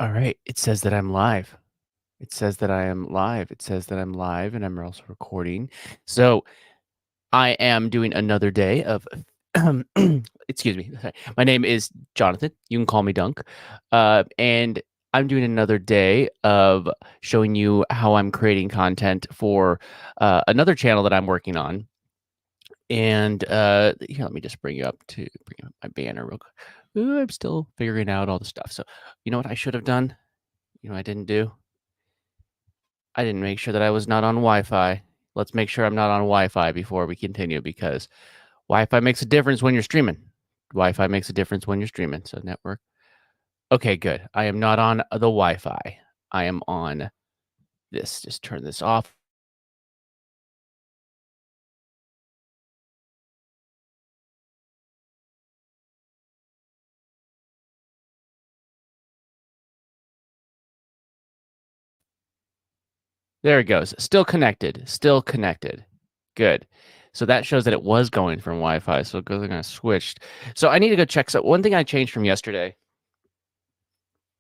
All right. It says that I'm live. It says that I am live. It says that I'm live and I'm also recording. So I am doing another day of, excuse me. Sorry. My name is Jonathan. You can call me Dunk. And I'm doing another day of showing you how I'm creating content for another channel that I'm working on. And here, let me just bring up my banner real quick. Ooh, I'm still figuring out all the stuff. So, you know what I should have done? You know what I didn't do? I didn't make sure that I was not on Wi-Fi. Let's make sure I'm not on Wi-Fi before we continue because Wi-Fi makes a difference when you're streaming. Wi-Fi makes a difference when you're streaming. So network. Okay, good. I am not on the Wi-Fi. I am on this. Just turn this off. There it goes. Still connected. Still connected. Good. So that shows that it was going from Wi-Fi. So it goes kind of switched. So I need to go check. So one thing I changed from yesterday.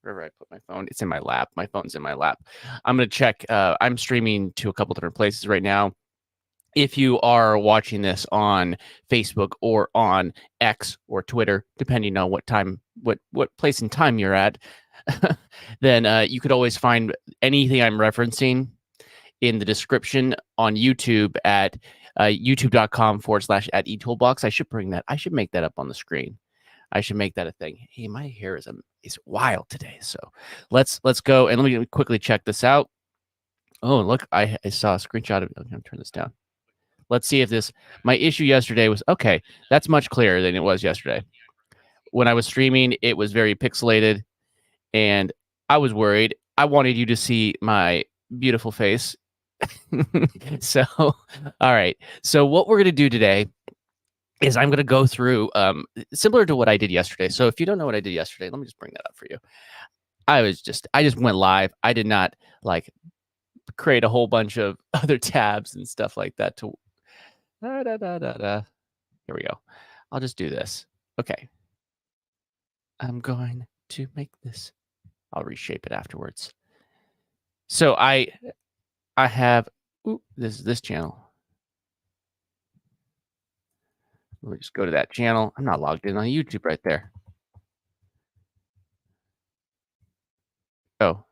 Wherever I put my phone, it's in my lap. My phone's in my lap. I'm gonna check. I'm streaming to a couple different places right now. If you are watching this on Facebook or on X or Twitter, depending on what time, what place and time you're at, then you could always find anything I'm referencing in the description on YouTube at youtube.com/@etoolbox. I should bring that. I should make that up on the screen. I should make that a thing. Hey, my hair is wild today. So let's go and let me quickly check this out. Oh, look, I saw a screenshot of. I'm gonna turn this down. Let's see if this. My issue yesterday was okay. That's much clearer than it was yesterday. When I was streaming, it was very pixelated, and I was worried. I wanted you to see my beautiful face. So, all right. So what we're gonna do today is I'm going to go through similar to what I did yesterday. So if you don't know what I did yesterday, let me just bring that up for you. I just went live. I did not like create a whole bunch of other tabs and stuff like that to Here we go. I'll just do this. Okay. I'm going to make this. I'll reshape it afterwards. So I have this channel. Let me just go to that channel. I'm not logged in on YouTube right there. Oh,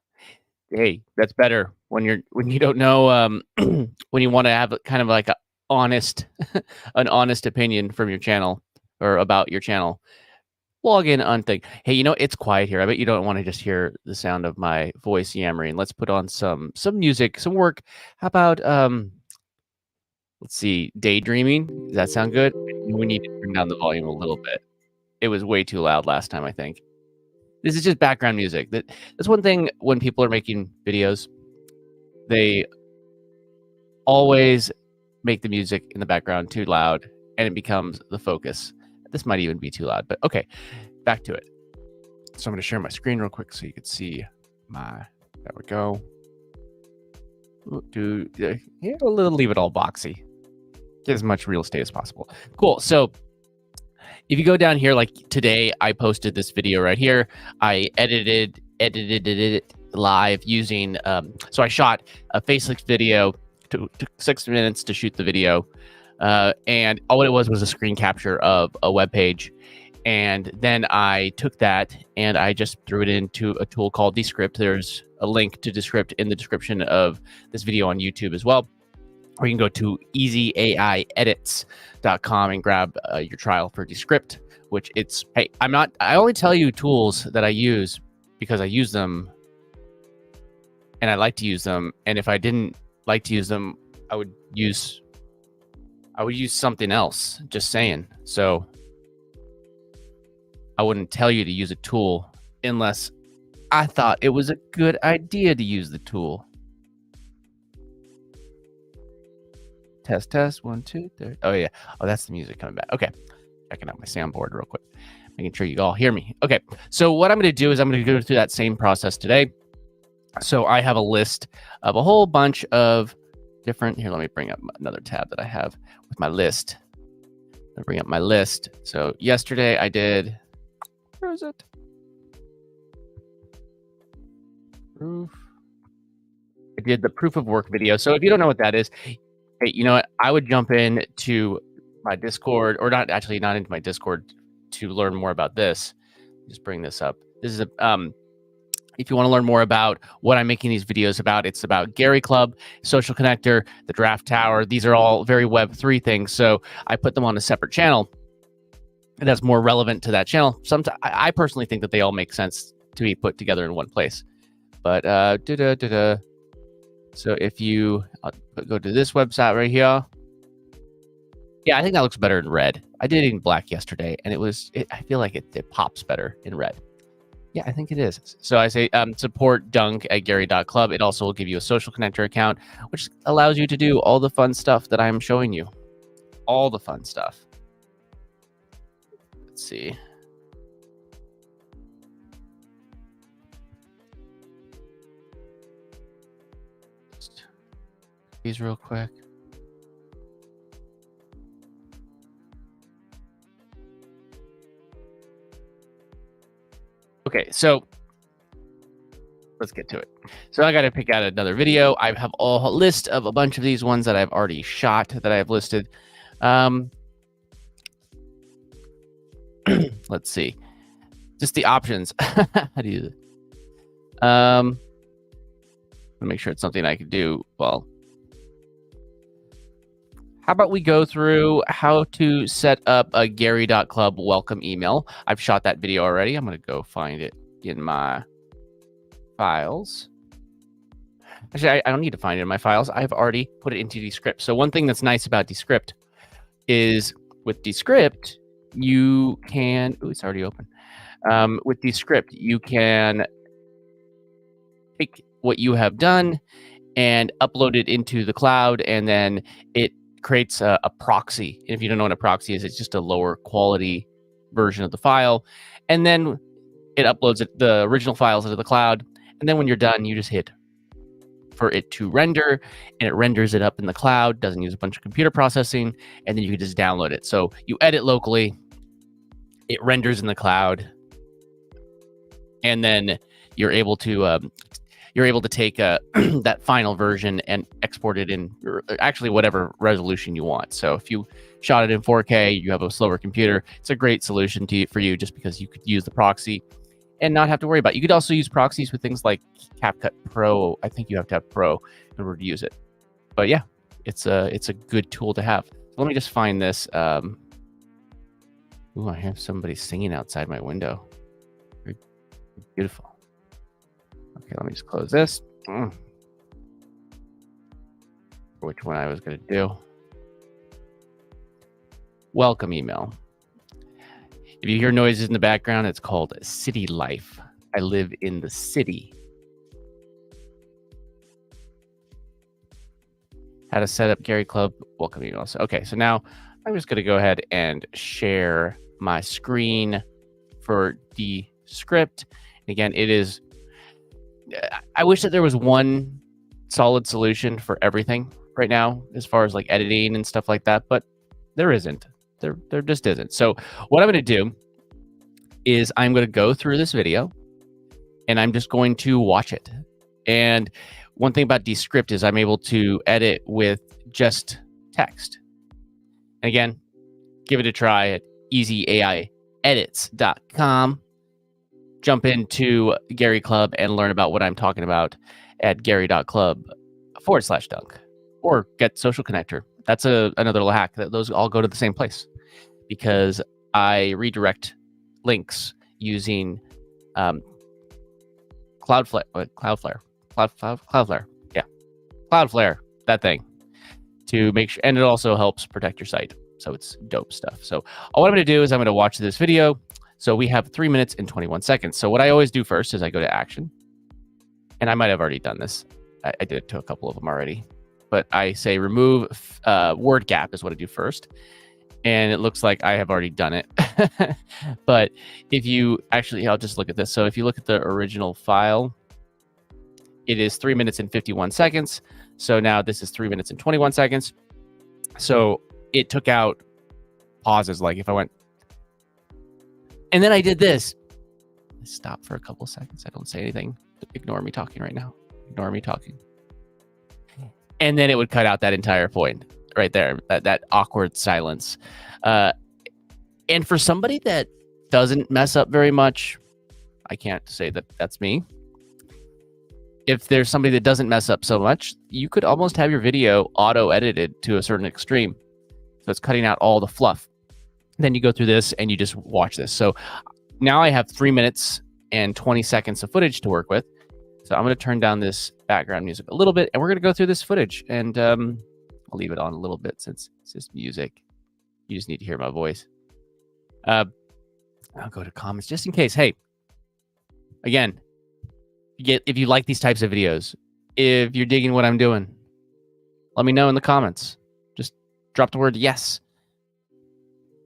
hey, that's better when you don't know when you want to have kind of like a honest an honest opinion from your channel or about your channel. Log in on thing. Hey, you know, it's quiet here. I bet you don't want to just hear the sound of my voice yammering. Let's put on some music, some work. How about let's see, daydreaming? Does that sound good? We need to turn down the volume a little bit. It was way too loud last time, I think. This is just background music. That's one thing when people are making videos, they always make the music in the background too loud and it becomes the focus. This might even be too loud, but okay, back to it. So I'm going to share my screen real quick so you can see there we go. Leave it all boxy. Get as much real estate as possible. Cool. So if you go down here, like today, I posted this video right here. I edited it live using, so I shot a faceless video, took 6 minutes to shoot the video. And all it was a screen capture of a web page. And then I took that and I just threw it into a tool called DESCRIPT. There's a link to DESCRIPT in the description of this video on YouTube as well. Or you can go to easyaiedits.com and grab your trial for DESCRIPT, which hey, I only tell you tools that I use because I use them and I like to use them. And if I didn't like to use them, I would use something else, just saying. So I wouldn't tell you to use a tool unless I thought it was a good idea to use the tool. Test, 1, 2, 3. Oh yeah. Oh, that's the music coming back. Okay. Checking out my soundboard real quick. Making sure you all hear me. Okay. So what I'm going to do is I'm going to go through that same process today. So I have a list of a whole bunch of different, here, let me bring up another tab that I have with my list. I'll bring up my list. So yesterday I did, where is it? Proof. I did the proof of work video. So if you don't know what that is, hey, you know what? I would jump in to my Discord, or not into my Discord to learn more about this. Just bring this up. This is a if you want to learn more about what I'm making these videos about, it's about Gary Club, Social Connector, the Draft Tower. These are all very Web3 things. So I put them on a separate channel, and that's more relevant to that channel. Sometimes I personally think that they all make sense to be put together in one place. But so if you go to this website right here, yeah, I think that looks better in red. I did it in black yesterday, and I feel like it pops better in red. Yeah, I think it is. So I say support dunk@gary.club. It also will give you a social connector account, which allows you to do all the fun stuff that I'm showing you. All the fun stuff. Let's see. These real quick. Okay, so let's get to it. So I got to pick out another video. I have a list of a bunch of these ones that I've already shot that I've listed. Let's see. Just the options. How do you? Make sure it's something I can do. Well, how about we go through how to set up a Gary.club welcome email? I've shot that video already. I'm going to go find it in my files. Actually, I don't need to find it in my files. I've already put it into DESCRIPT. So one thing that's nice about DESCRIPT is with DESCRIPT, you can... Oh, it's already open. With DESCRIPT, you can take what you have done and upload it into the cloud, and then it creates a proxy. And if you don't know what a proxy is, it's just a lower quality version of the file. And then it uploads the original files into the cloud. And then when you're done, you just hit for it to render, and it renders it up in the cloud, doesn't use a bunch of computer processing, and then you can just download it. So you edit locally, it renders in the cloud, and then you're able to take that final version and export it in actually whatever resolution you want. So if you shot it in 4K, you have a slower computer, it's a great solution for you, just because you could use the proxy and not have to worry about it. You could also use proxies with things like CapCut Pro. I think you have to have Pro in order to use it. But yeah, it's a good tool to have. So let me just find this. Ooh, I have somebody singing outside my window. Very beautiful. Okay, let me just close this. Which one I was going to do. Welcome email. If you hear noises in the background, it's called city life. I live in the city. How to set up Gary Club welcome email. So, okay, so now I'm just going to go ahead and share my screen for DESCRIPT. Again, it is... I wish that there was one solid solution for everything right now, as far as like editing and stuff like that, but there isn't. There just isn't. So what I'm going to do is I'm going to go through this video, and I'm just going to watch it. And one thing about DESCRIPT is I'm able to edit with just text. And again, give it a try at easyaiedits.com. Jump into Gary Club and learn about what I'm talking about at gary.club/dunk, or get Social Connector. That's another little hack. Those all go to the same place, because I redirect links using Cloudflare. Yeah, Cloudflare, that thing, to make sure. And it also helps protect your site. So it's dope stuff. So all I'm going to do is I'm going to watch this video. So we have 3 minutes and 21 seconds. So what I always do first is I go to action. And I might have already done this. I did it to a couple of them already. But I say remove word gap is what I do first. And it looks like I have already done it. But if you actually, I'll just look at this. So if you look at the original file, it is 3 minutes and 51 seconds. So now this is 3 minutes and 21 seconds. So it took out pauses. Like if I went, and then I did this. Stop for a couple seconds. I don't say anything. Ignore me talking right now. Ignore me talking. And then it would cut out that entire point right there, that awkward silence. And for somebody that doesn't mess up very much, I can't say that that's me. If there's somebody that doesn't mess up so much, you could almost have your video auto-edited to a certain extreme. So it's cutting out all the fluff. Then you go through this and you just watch this. So now I have 3 minutes and 20 seconds of footage to work with. So I'm going to turn down this background music a little bit, and we're going to go through this footage. And I'll leave it on a little bit since it's just music. You just need to hear my voice. I'll go to comments just in case. Hey, again, if you like these types of videos, if you're digging what I'm doing, let me know in the comments. Just drop the word yes.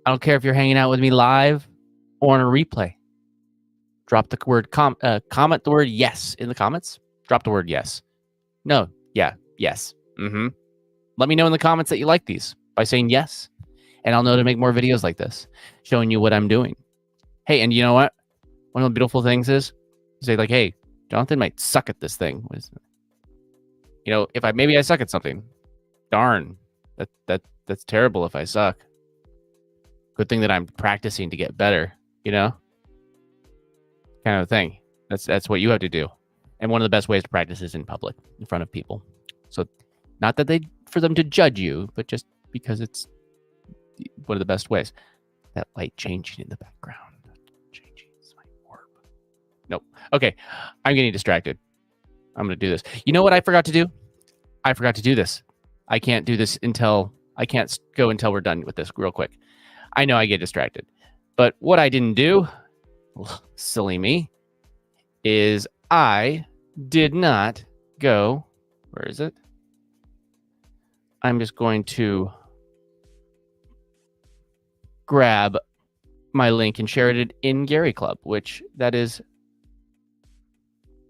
I don't care if you're hanging out with me live or on a replay. Drop the word comment the word yes in the comments. Drop the word yes. No, yeah, yes. Let me know in the comments that you like these by saying yes. And I'll know to make more videos like this, showing you what I'm doing. Hey, and you know what? One of the beautiful things is, you say like, hey, Jonathan might suck at this thing. You know, if maybe I suck at something. Darn, that's terrible if I suck. Good thing that I'm practicing to get better, you know? Kind of thing. That's what you have to do. And one of the best ways to practice is in public, in front of people. So not that for them to judge you, but just because it's one of the best ways. That light changing in the background. Changing is my orb. Nope. Okay. I'm getting distracted. I'm going to do this. You know what I forgot to do? I forgot to do this. I can't do this I can't go until we're done with this real quick. I know I get distracted. But what I didn't do, silly me, is I did not go, where is it? I'm just going to grab my link and share it in Gary Club, which that is,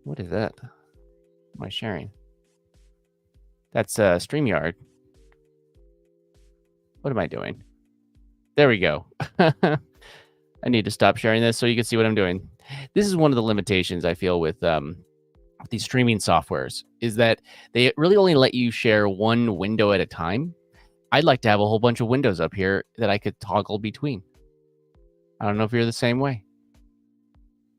what is that? Am I sharing? That's StreamYard. What am I doing? There we go. I need to stop sharing this so you can see what I'm doing. This is one of the limitations I feel with these streaming softwares, is that they really only let you share one window at a time. I'd like to have a whole bunch of windows up here that I could toggle between. I don't know if you're the same way.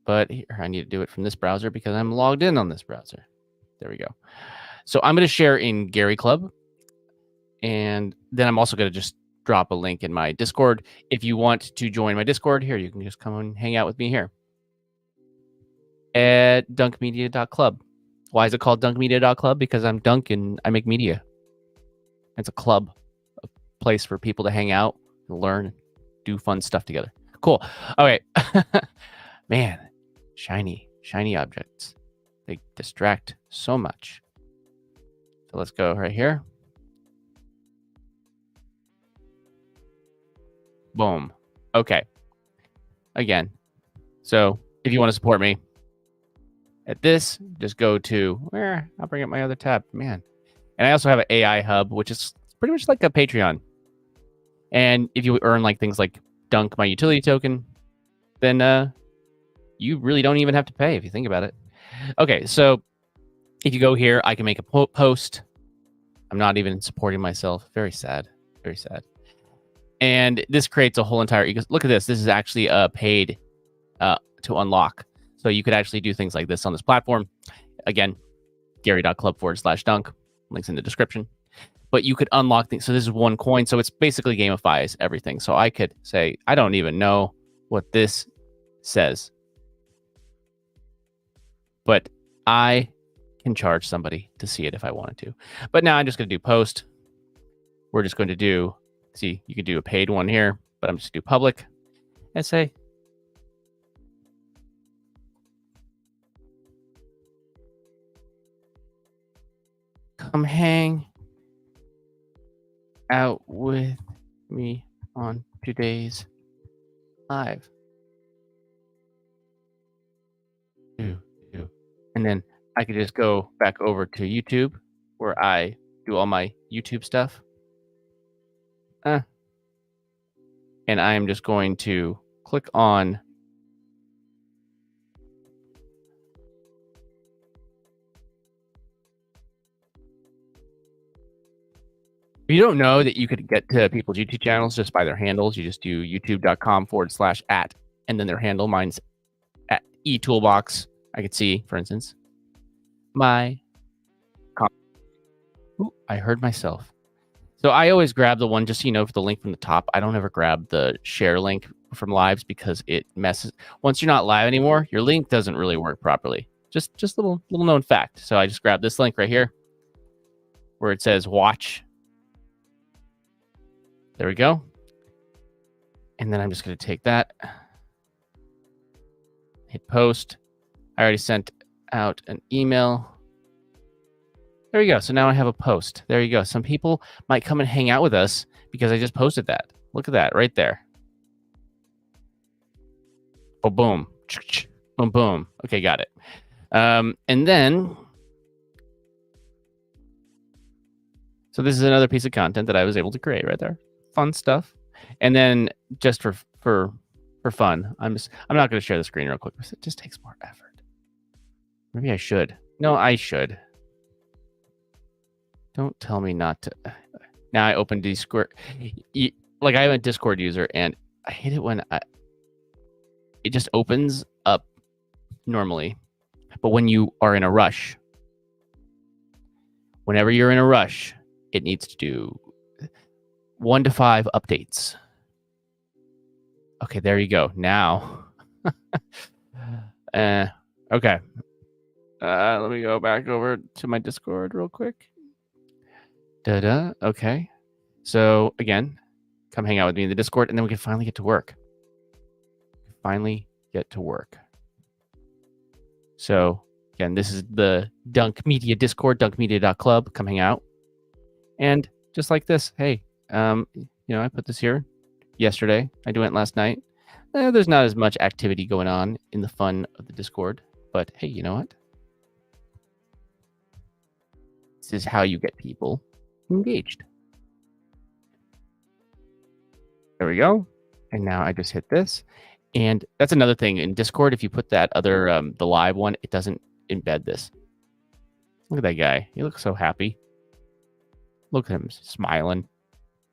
But here, I need to do it from this browser because I'm logged in on this browser. There we go. So I'm going to share in Gary Club. And then I'm also going to just drop a link in my Discord. If you want to join my Discord here, you can just come and hang out with me here at dunkmedia.club. Why is it called dunkmedia.club? Because I'm Dunk and I make media. It's a club, a place for people to hang out, learn, do fun stuff together. Cool. Okay. Man, shiny objects. They distract so much. So let's go right here. Boom. Okay. Again. So if you want to support me at this, just go to where I'll bring up my other tab. Man. And I also have an AI hub, which is pretty much like a Patreon. And if you earn like things like Dunk, my utility token, then you really don't even have to pay if you think about it. Okay, so if you go here, I can make a post. I'm not even supporting myself. Very sad. Very sad. And this creates a whole entire ecosystem. Look at this. This is actually paid to unlock. So you could actually do things like this on this platform. Again, gary.club/dunk. Links in the description. But you could unlock things. So this is one coin. So it's basically gamifies everything. So I could say, I don't even know what this says. But I can charge somebody to see it if I wanted to. But now I'm just going to do post. We're just going to do, see, you can do a paid one here, but I'm just going to do public and say, come hang out with me on today's live. And then I could just go back over to YouTube where I do all my YouTube stuff. And I am just going to click on you don't know that you could get to people's YouTube channels just by their handles, you just do youtube.com/@ and then their handle. Mine's at eToolbox. I could see, for instance, my. Ooh, I heard myself. So I always grab the one, just so you know, for the link from the top. I don't ever grab the share link from lives because it messes. Once you're not live anymore, your link doesn't really work properly. Just little known fact. So I just grab this link right here where it says watch. There we go. And then I'm just going to take that, hit post. I already sent out an email. There you go. So now I have a post. There you go. Some people might come and hang out with us because I just posted that. Look at that right there. Oh, boom. Boom, boom. Okay, got it. And then, so this is another piece of content that I was able to create right there. Fun stuff. And then just for fun, I'm not going to share the screen real quick because it just takes more effort. Maybe I should. No, I should. Don't tell me not to. Now I open Discord. Like I am a Discord user, and I hate it when it just opens up normally. But when you are in a rush, whenever you're in a rush, it needs to do 1 to 5 updates. Okay, there you go. Now, okay. Let me go back over to my Discord real quick. Okay. So again, come hang out with me in the Discord, and then we can finally get to work. So again, this is the Dunk Media Discord, dunkmedia.club. Come hang out. And just like this, hey, I put this here yesterday. I went last night. There's not as much activity going on in the fun of the Discord, but hey, you know what? This is how you get people engaged. There we go. And now I just hit this. And that's another thing in Discord. If you put that other, the live one, it doesn't embed this. Look at that guy. He looks so happy. Look at him smiling.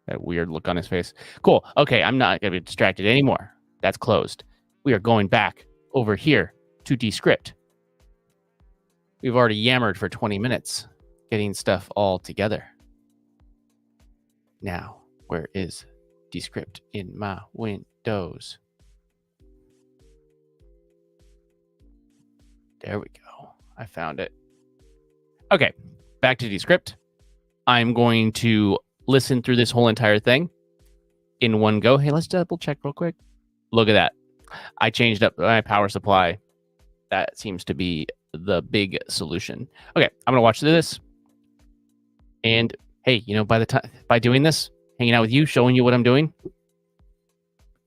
That weird look on his face. Cool. Okay, I'm not going to be distracted anymore. That's closed. We are going back over here to DESCRIPT. We've already yammered for 20 minutes getting stuff all together. Now, where is DESCRIPT in my Windows? There we go. I found it. Okay, back to DESCRIPT. I'm going to listen through this whole entire thing in one go. Hey, let's double check real quick. Look at that. I changed up my power supply. That seems to be the big solution. Okay, I'm gonna watch through this. And hey, by doing this, hanging out with you, showing you what I'm doing,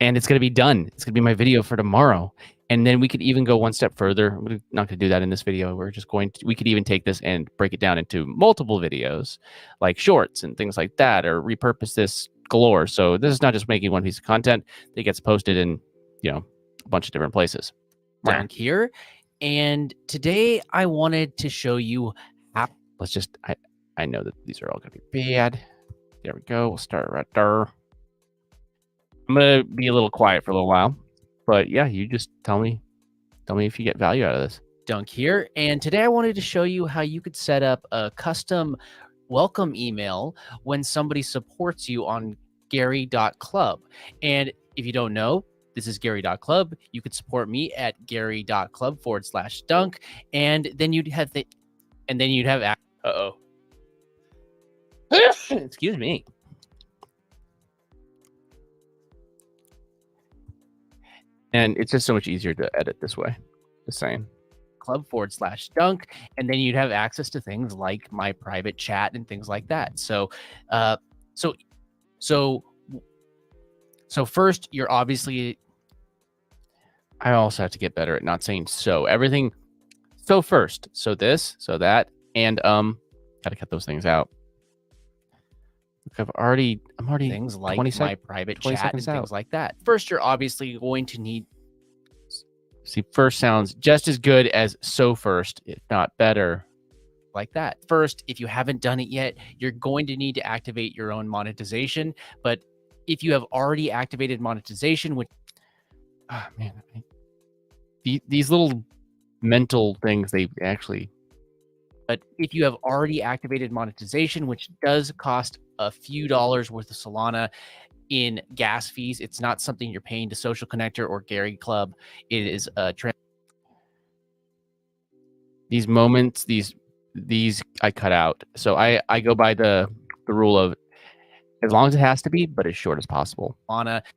and it's gonna be done. It's gonna be my video for tomorrow. And then we could even go one step further. We're not going to do that in this video. We could even take this and break it down into multiple videos, like shorts and things like that, or repurpose this galore. So this is not just making one piece of content that gets posted in, a bunch of different places. Down here. And today I wanted to show you how. I know that these are all going to be bad. There we go. We'll start right there. I'm going to be a little quiet for a little while. But yeah, you just tell me if you get value out of this. Dunk here. And today I wanted to show you how you could set up a custom welcome email when somebody supports you on Gary.club. And if you don't know, this is Gary.club. You could support me at Gary.club/dunk. And then you'd have excuse me. And it's just so much easier to edit this way. Just saying. Club/dunk, and then you'd have access to things like my private chat and things like that. So first, you're obviously. I also have to get better at not saying so. Everything. So first, so this, so that, and gotta cut those things out. Look, I'm already things like my private chat and things like that. First, you're obviously going to need. See, first sounds just as good as so first, if not better. like that. First, if you haven't done it yet, you're going to need to activate your own monetization. But if you have already activated monetization, which man, these little mental things, they actually. but if you have already activated monetization, which does cost a few dollars worth of Solana in gas fees, it's not something you're paying to Social Connector or Gary Club. It is a These moments, these I cut out. So I go by the rule of as long as it has to be, but as short as possible.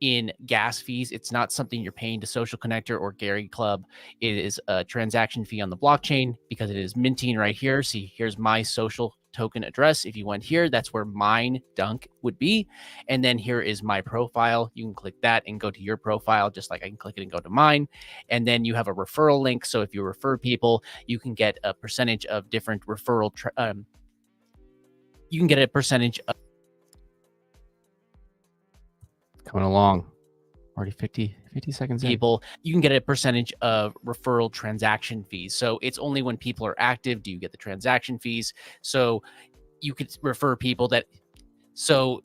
In gas fees, it's not something you're paying to Social Connector or Gary Club. It is a transaction fee on the blockchain because it is minting right here. See, here's my social token address. If you went here, that's where mine Dunk would be. And then here is my profile. You can click that and go to your profile, just like I can click it and go to mine. And then you have a referral link. So if you refer people, you can get a percentage of different referral. You can get a percentage of Coming along. Already 50 seconds people. You can get a percentage of referral transaction fees. So it's only when people are active do you get the transaction fees. So you could refer people that. So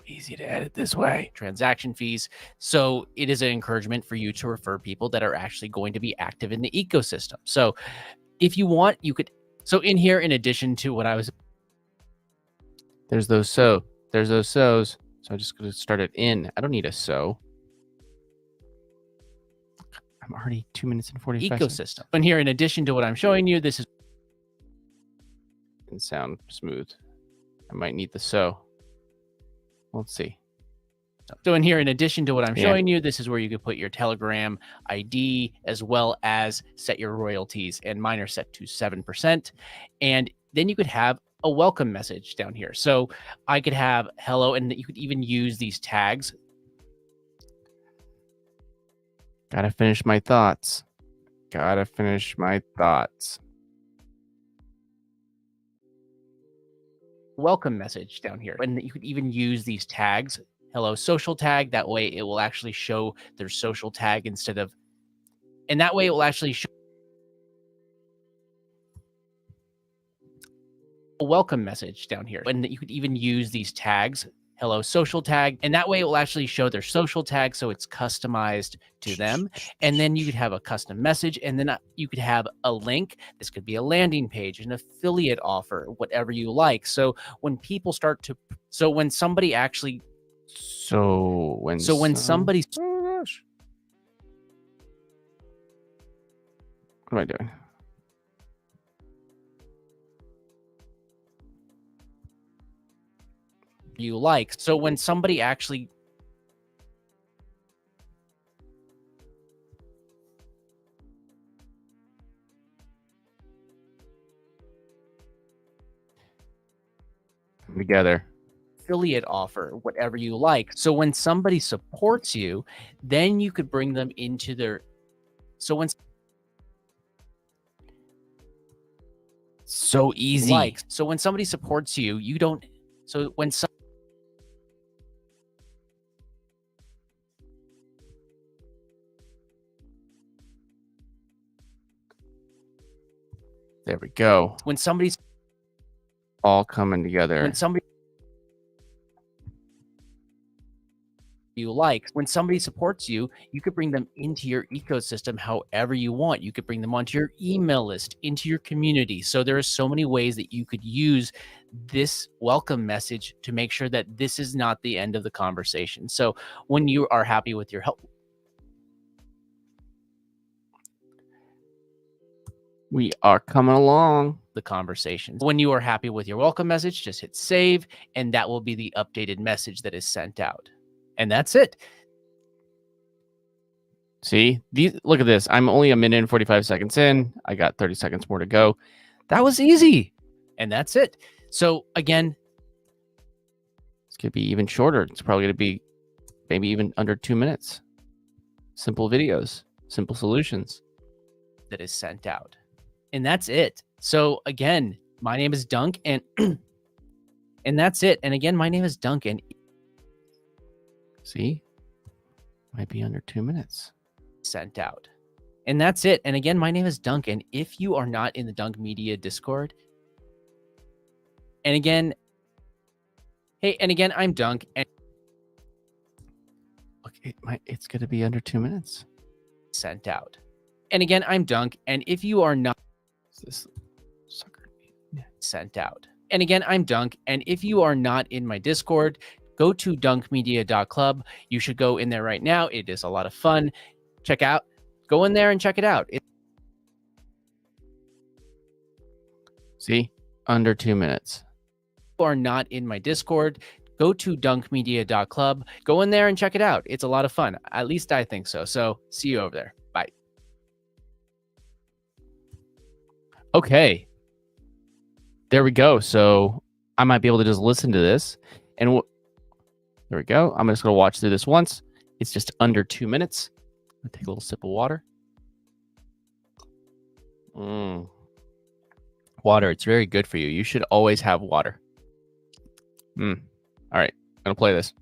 easy to edit this way. Transaction fees. So it is an encouragement for you to refer people that are actually going to be active in the ecosystem. So if you want, you could. So in here, in addition to what I was. There's those sows. So I'm just going to start it in. I don't need a sow. I'm already 2 minutes and 45 ecosystem. seconds. And here, in addition to what I'm showing you, this is. And sound smooth. I might need the sow. Let's see. So in here, in addition to what I'm showing you, this is where you could put your Telegram ID as well as set your royalties. And mine are set to 7%. And then you could have a welcome message down here. So I could have hello, and you could even use these tags. Gotta finish my thoughts. Welcome message down here. And you could even use these tags. Hello social tag. That way it will actually show their social tag instead of, and that way it will actually show a welcome message down here. And you could even use these tags. Hello social tag, and that way it will actually show their social tag, so it's customized to them. And then you could have a custom message, and then you could have a link. This could be a landing page, an affiliate offer, whatever you like. So when people start to, so when somebody actually, when somebody, oh gosh, what am I doing? you like. So when somebody actually together, affiliate offer, whatever you like. So when somebody supports you, then you could bring them into their, so when so easy. So when somebody supports you, you don't, so when some, There we go. when somebody's All coming together. when somebody you like, when somebody supports you, you could bring them into your ecosystem however you want. You could bring them onto your email list, into your community. So there are so many ways that you could use this welcome message to make sure that this is not the end of the conversation. So when you are happy with your help, we are coming along. the conversation. When you are happy with your welcome message, just hit save, and that will be the updated message that is sent out. And that's it. See, look at this. I'm only 1 minute and 45 seconds in. I got 30 seconds more to go. That was easy. And that's it. So again, It's going to be even shorter. It's probably going to be maybe even under 2 minutes. Simple videos, simple solutions. that is sent out. And that's it. So again, my name is Dunk, and and that's it. And again, my name is Dunk, and See, might be under 2 minutes. sent out. And that's it. And again, my name is Duncan. If you are not in the Dunk Media Discord, and again, hey, and again, I'm Dunk. And Okay, it's going to be under 2 minutes. Sent out. And again, I'm Dunk. And if you are not This sucker sent out. And again, I'm Dunk. And if you are not in my Discord, go to dunkmedia.club. You should go in there right now. It is a lot of fun. Go in there and check it out. See, under 2 minutes. If you are not in my Discord, go to dunkmedia.club. Go in there and check it out. It's a lot of fun. At least I think so. So see you over there. Bye. Okay. There we go. So I might be able to just listen to this. And there we go. I'm just going to watch through this once. It's just under 2 minutes. I'll take a little sip of water. Water. It's very good for you. You should always have water. All right. I'm going to play this.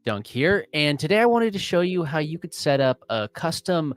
Dunk here. And today I wanted to show you how you could set up a custom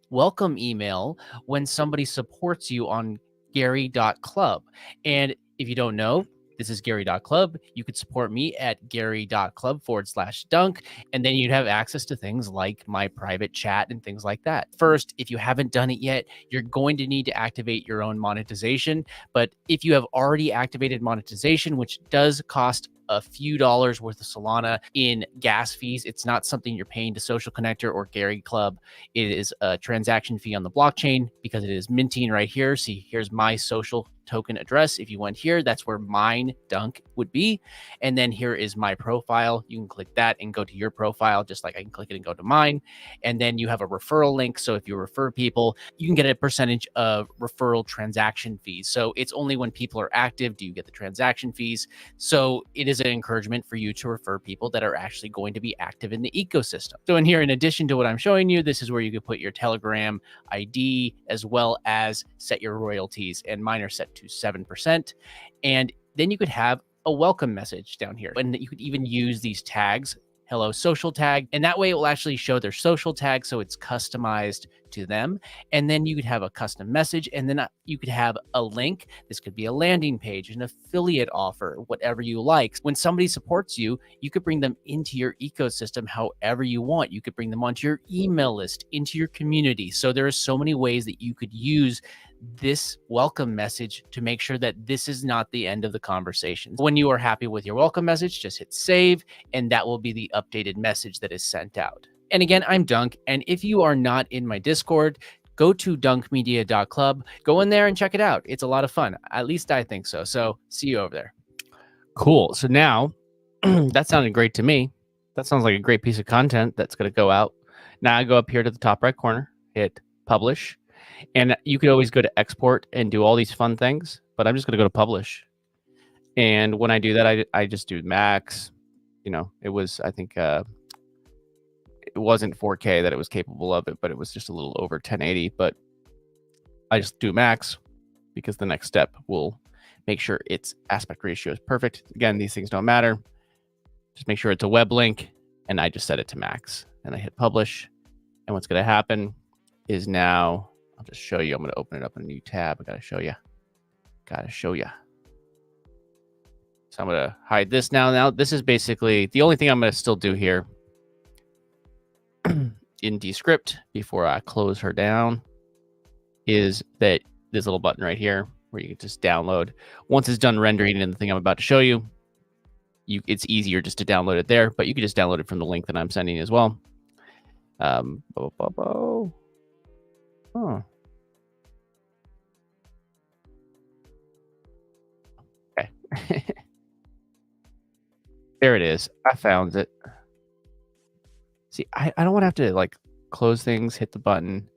welcome email when somebody supports you on Gary.club. And if you don't know, this is Gary.club. You could support me at Gary.club/dunk. And then you'd have access to things like my private chat and things like that. First, if you haven't done it yet, you're going to need to activate your own monetization. But if you have already activated monetization, which does cost a few dollars worth of Solana in gas fees, it's not something you're paying to Social Connector or Gary Club. It is a transaction fee on the blockchain because it is minting right here. See, here's my social token address. If you went here, that's where mine Dunk would be. And then here is my profile. You can click that and go to your profile, just like I can click it and go to mine. And then you have a referral link. So if you refer people, you can get a percentage of referral transaction fees. So it's only when people are active do you get the transaction fees. So it is an encouragement for you to refer people that are actually going to be active in the ecosystem. So in here, in addition to what I'm showing you, this is where you could put your Telegram ID as well as set your royalties, and mine are set to 7%. And then you could have a welcome message down here, and you could even use these tags, hello social tag, and that way it will actually show their social tag, so it's customized to them. And then you could have a custom message, and then you could have a link. This could be a landing page, an affiliate offer, whatever you like. When somebody supports you, you could bring them into your ecosystem however you want. You could bring them onto your email list, into your community. So there are so many ways that you could use this welcome message to make sure that this is not the end of the conversation. When you are happy with your welcome message, just hit save, and that will be the updated message that is sent out. And again, I'm Dunk. And if you are not in my Discord, go to dunkmedia.club. Go in there and check it out. It's a lot of fun. At least I think so. So see you over there. Cool. So now that sounded great to me. That sounds like a great piece of content that's going to go out. Now I go up here to the top right corner, hit publish. And you could always go to export and do all these fun things, but I'm just going to go to publish. And when I do that, I just do max. You know, it was, I think, it wasn't 4K that it was capable of it, but it was just a little over 1080. But I just do max because the next step will make sure its aspect ratio is perfect. Again, these things don't matter. Just make sure it's a web link, and I just set it to max. And I hit publish. And what's going to happen is now, I'll just show you. I'm going to open it up in a new tab. I got to show you. So I'm going to hide this now. Now, this is basically the only thing I'm going to still do here in DESCRIPT before I close her down is that this little button right here where you can just download. Once it's done rendering in the thing I'm about to show you, it's easier just to download it there, but you can just download it from the link that I'm sending as well. Oh. Okay. There it is. I found it. See, I don't want to have to like close things, hit the button,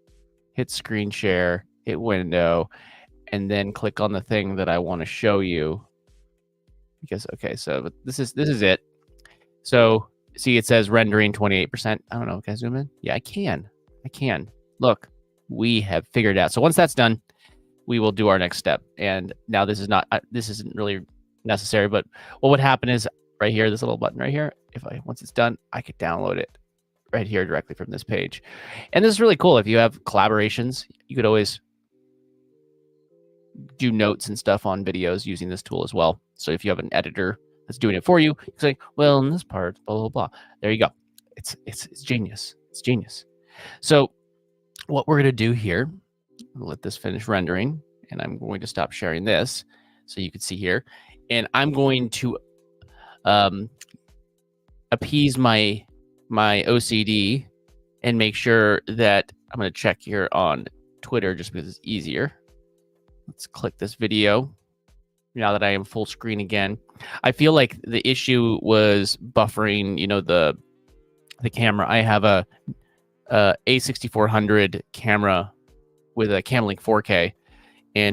hit screen share, hit window, and then click on the thing that I want to show you. Because, okay, so this is it. So see, it says rendering 28%. I don't know. Can I zoom in? Yeah, I can. Look, we have figured it out. So once that's done, we will do our next step. And now this isn't really necessary, but what would happen is right here, this little button right here, once it's done, I could download it right here directly from this page. And this is really cool. If you have collaborations, you could always do notes and stuff on videos using this tool as well. So if you have an editor that's doing it for you, you say, well, in this part, blah, blah, blah. There you go. It's genius. It's genius. So what we're going to do here, let this finish rendering, and I'm going to stop sharing this so you can see here. And I'm going to appease my OCD and make sure that I'm going to check here on Twitter just because it's easier. Let's click this video now that I am full screen again. I feel like the issue was buffering, you know, the camera. I have a A6400 camera with a Camlink 4K,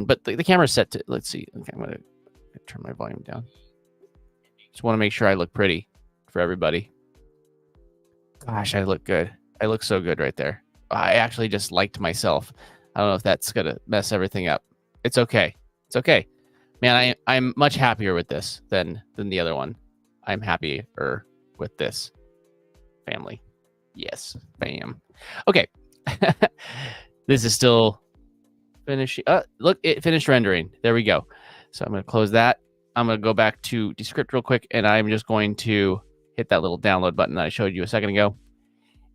but the camera's set to, let's see. Okay, I'm gonna turn my volume down. Just want to make sure I look pretty for everybody. Gosh, I look good. I look so good right there. I actually just liked myself. I don't know if that's gonna mess everything up. It's okay. It's okay. Man, I'm much happier with this than the other one. I'm happier with this. Family. Yes, fam. Okay. This is still finishing. Look, it finished rendering. There we go. So I'm going to close that. I'm going to go back to DESCRIPT real quick, and I'm just going to hit that little download button that I showed you a second ago.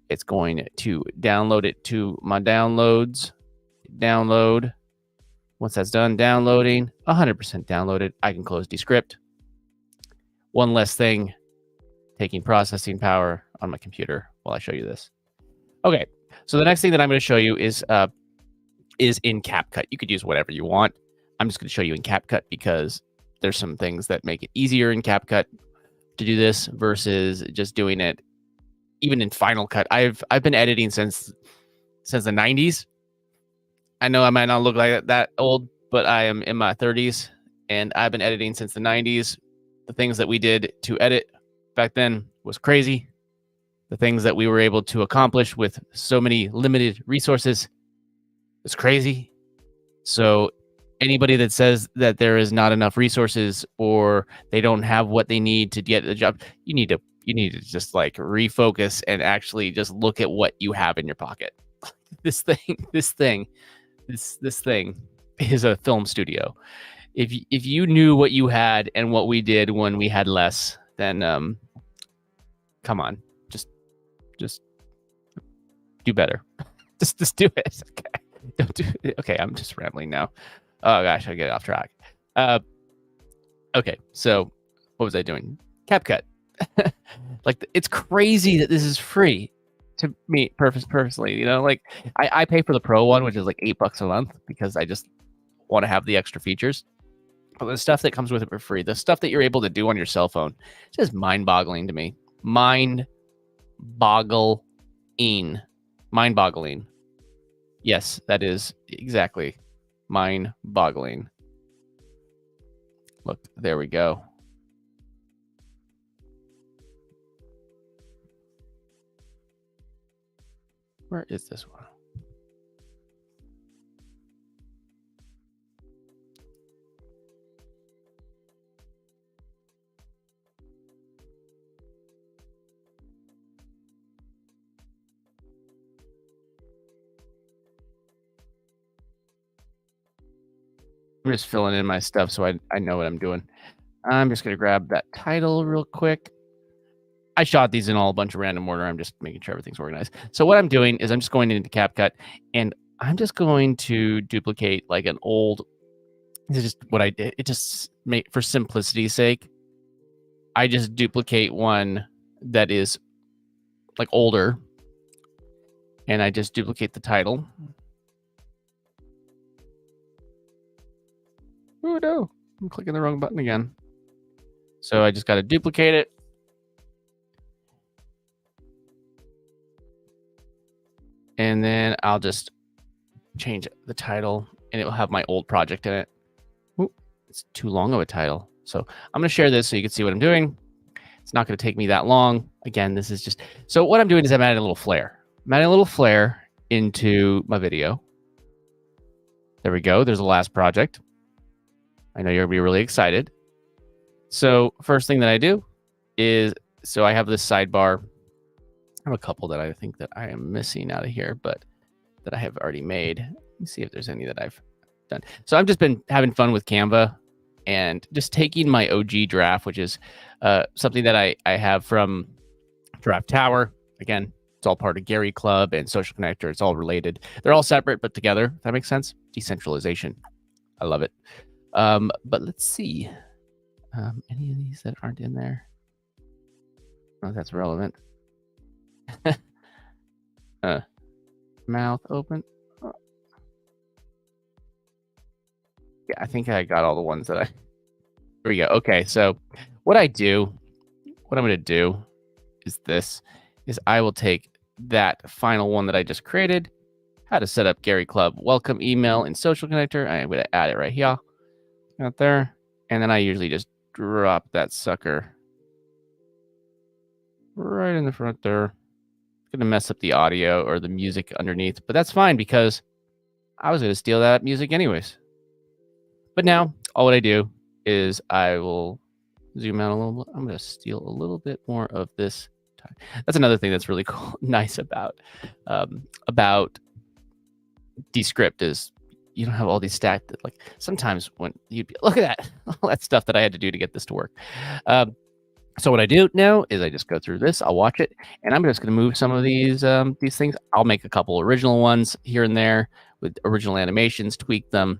It's going to download it to my downloads. Download. Once that's done downloading, 100% downloaded, I can close DESCRIPT. One less thing taking processing power on my computer while I show you this. Okay, so the next thing that I'm going to show you is in CapCut. You could use whatever you want. I'm just going to show you in CapCut because there's some things that make it easier in CapCut to do this versus just doing it even in Final Cut. I've been editing since the 90s. I know I might not look like that old, but I am in my 30s, and I've been editing since the 90s. The things that we did to edit back then was crazy. The things that we were able to accomplish with so many limited resources is crazy. So anybody that says that there is not enough resources or they don't have what they need to get the job, you need to just like refocus and actually just look at what you have in your pocket. This thing is a film studio. If you knew what you had and what we did when we had less, then come on, just do better. just do it. Okay. Don't do it. Okay, I'm just rambling now. Oh gosh, I get off track. Okay, so what was I doing? CapCut. Like, it's crazy that this is free to me personally. You know, like I pay for the pro one, which is like $8 a month because I just want to have the extra features. But the stuff that comes with it for free, the stuff that you're able to do on your cell phone, it's just mind-boggling to me. Mind-boggling. Yes, that is exactly mind-boggling. Look, there we go. Where is this one? I'm just filling in my stuff so I know what I'm doing. I'm just going to grab that title real quick. I shot these in all a bunch of random order. I'm just making sure everything's organized. So what I'm doing is I'm just going into CapCut, and I'm just going to duplicate like an old, this is just what I did. It just made, for simplicity's sake, I just duplicate one that is like older, and I just duplicate the title. Oh no, I'm clicking the wrong button again. So I just got to duplicate it. And then I'll just change the title, and it will have my old project in it. Ooh, it's too long of a title. So I'm going to share this so you can see what I'm doing. It's not going to take me that long. Again, this is just, so what I'm doing is I'm adding a little flair. I'm adding a little flair into my video. There we go. There's the last project. I know you're going to be really excited. So first thing that I do is, so I have this sidebar have a couple that I think that I am missing out of here, but that I have already made. Let me see if there's any that I've done. So I've just been having fun with Canva and just taking my OG draft, which is something that I have from Draft Tower. Again, it's all part of Gary Club and Social Connector. It's all related. They're all separate, but together, if that makes sense. Decentralization. I love it. But let's see. Any of these that aren't in there? Oh, that's relevant. Mouth open. Oh. Yeah, I think I got all the ones that I... Here we go. Okay, so what I'm going to do is this, is I will take that final one that I just created, how to set up Gary Club welcome email in Social Connector. I'm going to add it right here, out there. And then I usually just drop that sucker right in the front there. It's going to mess up the audio or the music underneath, but that's fine because I was going to steal that music anyways. But now all what I do is I will zoom out a little bit. I'm going to steal a little bit more of this time. That's another thing that's really cool, nice about DESCRIPT is you don't have all these stacked. Like sometimes when you look at that, all that stuff that I had to do to get this to work. So what I do now is I just go through this. I'll watch it, and I'm just going to move some of these things. I'll make a couple original ones here and there with original animations, tweak them,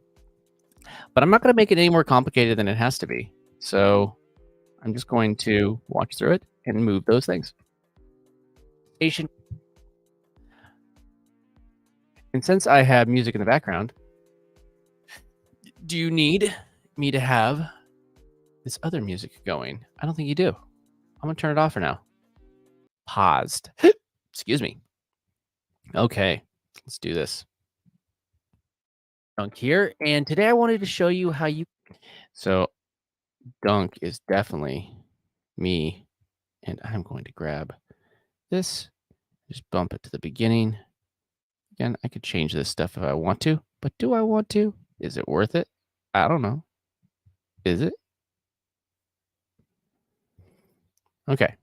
but I'm not going to make it any more complicated than it has to be. So I'm just going to watch through it and move those things. And since I have music in the background, do you need me to have this other music going? I don't think you do. I'm going to turn it off for now. Paused. Excuse me. Okay, let's do this. Dunk here, and today I wanted to show you how you... So Dunk is definitely me, and I'm going to grab this, just bump it to the beginning. Again, I could change this stuff if I want to, but do I want to? Is it worth it? I don't know. Is it? Okay.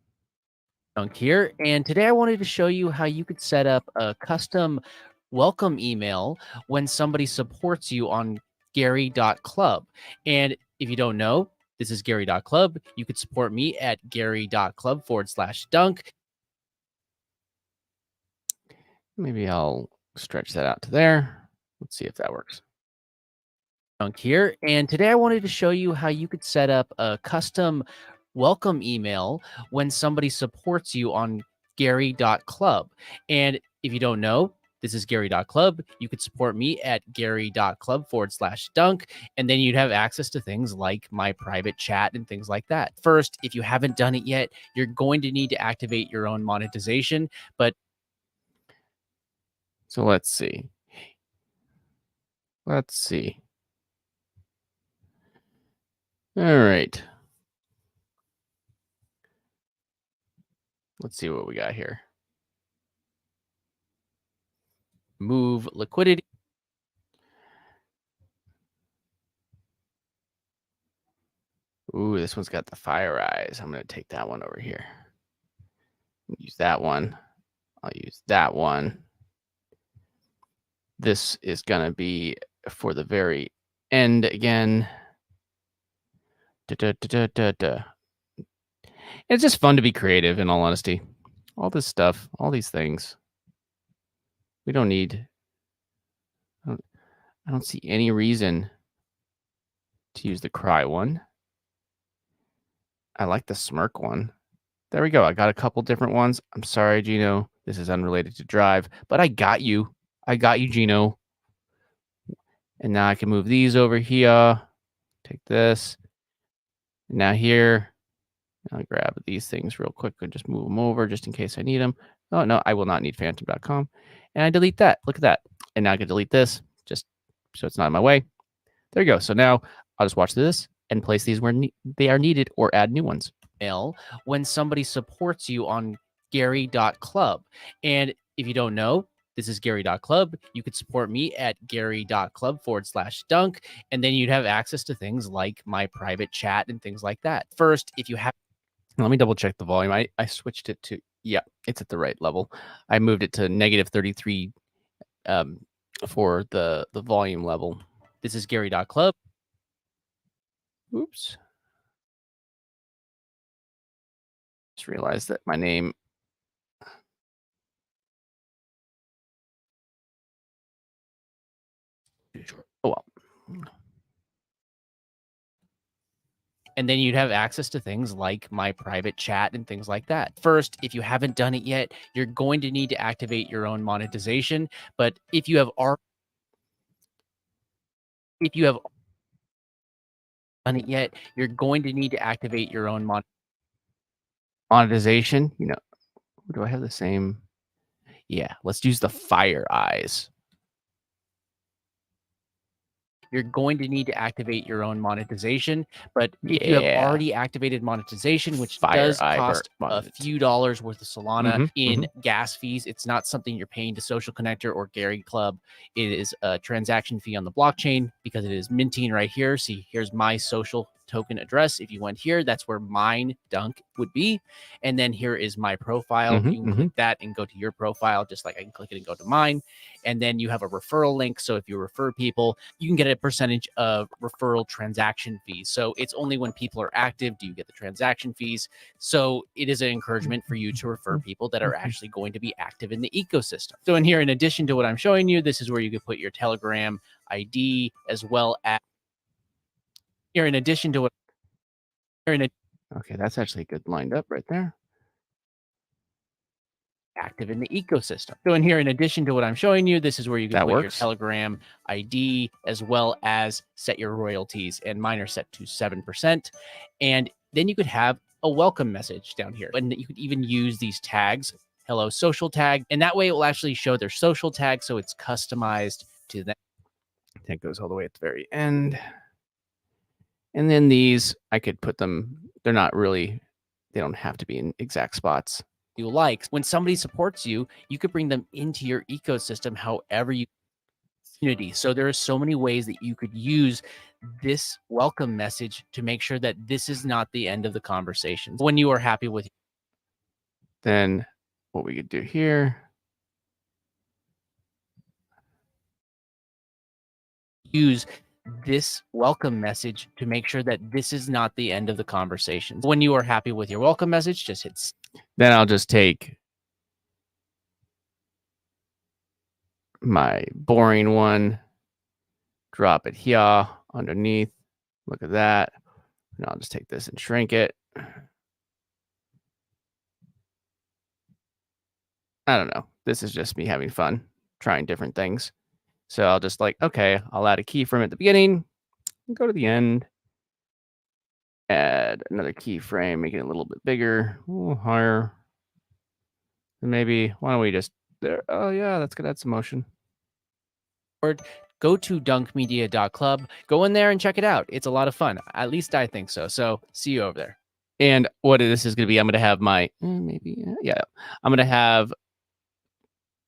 Dunk here, and today I wanted to show you how you could set up a custom welcome email when somebody supports you on Gary.club. And if you don't know, this is Gary.club. You could support me at Gary.club/dunk. Maybe I'll stretch that out to there. Let's see if that works. Dunk here, and today I wanted to show you how you could set up a custom welcome email when somebody supports you on Gary.club. And if you don't know, this is Gary.club. You could support me at Gary.club/dunk, and then you'd have access to things like my private chat and things like that. First, if you haven't done it yet, you're going to need to activate your own monetization. So let's see. Let's see. All right. Let's see what we got here. Move liquidity. Ooh, this one's got the fire eyes. I'm going to take that one over here. Use that one. I'll use that one. This is going to be for the very end again. It's just fun to be creative, in all honesty. All this stuff, all these things. We don't need... I don't see any reason to use the cry one. I like the smirk one. There we go. I got a couple different ones. I'm sorry, Gino. This is unrelated to Drive, but I got you. I got you, Gino. And now I can move these over here. Take this. And now here. I'll grab these things real quick and just move them over just in case I need them. Oh, no, I will not need phantom.com. And I delete that. Look at that. And now I can delete this just so it's not in my way. There you go. So now I'll just watch this and place these where they are needed or add new ones. When somebody supports you on Gary.club. And if you don't know, this is Gary.club. You could support me at Gary.club/dunk, and then you'd have access to things like my private chat and things like that. First, if you have... Let me double check the volume. I switched it to Yeah, it's at the right level. I moved it to -33 for the volume level. This is Gary.club. Oops. Just realized that my name. Oh well. And then you'd have access to things like my private chat and things like that. First, if you haven't done it yet, you're going to need to activate your own monetization. But if you have done it yet, you're going to need to activate your own Monetization. Do I have the same? Yeah, let's use the fire eyes. You're going to need to activate your own monetization. But if you have already activated monetization, which does cost a few dollars worth of Solana in gas fees, it's not something you're paying to Social Connector or Gary Club. It is a transaction fee on the blockchain because it is minting right here. See, here's my social token address. If you went here, that's where mine dunk would be. And then here is my profile. You can click that and go to your profile, just like I can click it and go to mine. And then you have a referral link. So if you refer people, you can get a percentage of referral transaction fees. So it's only when people are active do you get the transaction fees. So it is an encouragement for you to refer people that are actually going to be active in the ecosystem. So in here, in addition to what I'm showing you, this is where you could put your Telegram ID as well as here. In addition to what okay, that's actually good lined up right there. Active in the ecosystem. So in here, in addition to what I'm showing you, this is where you can put your Telegram ID as well as set your royalties, and mine are set to 7%. And then you could have a welcome message down here. And you could even use these tags, hello social tag, and that way it will actually show their social tag. So it's customized to them. That goes all the way at the very end. And then these, I could put them, they're not really, they don't have to be in exact spots. You like when somebody supports you, you could bring them into your ecosystem however you community. So there are so many ways that you could use this welcome message to make sure that this is not the end of the conversation. When you are happy with, then what we could do here, use this welcome message to make sure that this is not the end of the conversation. When you are happy with your welcome message, just hit. Then I'll just take my boring one, drop it here underneath. Look at that. And I'll just take this and shrink it. I don't know. This is just me having fun, trying different things. So I'll just like, okay, I'll add a keyframe at the beginning, go to the end, add another keyframe, make it a little bit bigger, a little higher. And maybe, why don't we just, there? Oh yeah, that's good. Add some motion. Go to dunkmedia.club, go in there and check it out. It's a lot of fun. At least I think so. So see you over there. And what this is going to be, I'm going to have my, maybe, yeah, I'm going to have